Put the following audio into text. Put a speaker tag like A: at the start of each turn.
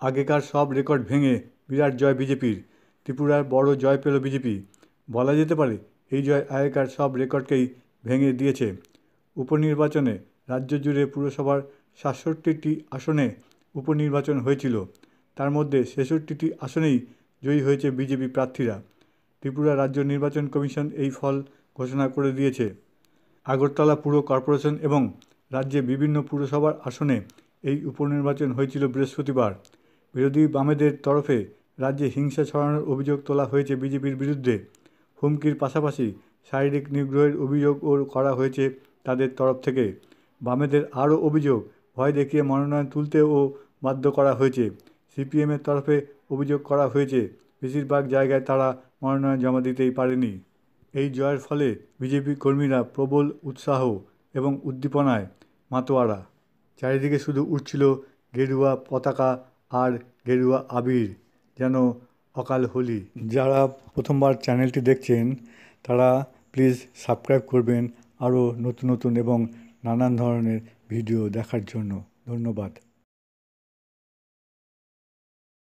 A: আগেকার সব রেকর্ড ভেঙে বিরাট জয় বিজেপির। ত্রিপুরার বড় জয় পেল বিজেপি। বলা যেতে পারে এই জয় আগেকার সব রেকর্ডকেই ভেঙে দিয়েছে। উপনির্বাচনে রাজ্য জুড়ে পুরসভার ৬৭টি আসনে উপনির্বাচন হয়েছিল। তার মধ্যে ৬৬টি আসনেই জয়ী হয়েছে বিজেপি প্রার্থীরা। ত্রিপুরা রাজ্য নির্বাচন কমিশন এই ফল ঘোষণা করে দিয়েছে। আগরতলা পুর কর্পোরেশন এবং রাজ্যে বিভিন্ন পুরসভার আসনে এই উপনির্বাচন হয়েছিল বৃহস্পতিবার। বিরোধী বামেদের তরফে রাজ্যে হিংসা ছড়ানোর অভিযোগ তোলা হয়েছে বিজেপির বিরুদ্ধে। হুমকির পাশাপাশি শারীরিক নিগ্রহের অভিযোগও করা হয়েছে তাদের তরফ থেকে। বামেদের আরও অভিযোগ, ভয় দেখিয়ে মনোনয়ন তুলতেও বাধ্য করা হয়েছে। সিপিএমের তরফে অভিযোগ করা হয়েছে বেশিরভাগ জায়গায় তারা মনোনয়ন জমা দিতেই পারেনি। এই জয়ের ফলে বিজেপি কর্মীরা প্রবল উৎসাহ এবং উদ্দীপনায় মাতোয়ারা। চারিদিকে শুধু উড়ছিল গেরুয়া পতাকা আর গেরুয়া আবির, যেন অকাল হোলি। যারা প্রথমবার চ্যানেলটি দেখছেন তারা প্লিজ সাবস্ক্রাইব করবেন আরও নতুন নতুন এবং নানান ধরনের ভিডিও দেখার জন্য। ধন্যবাদ।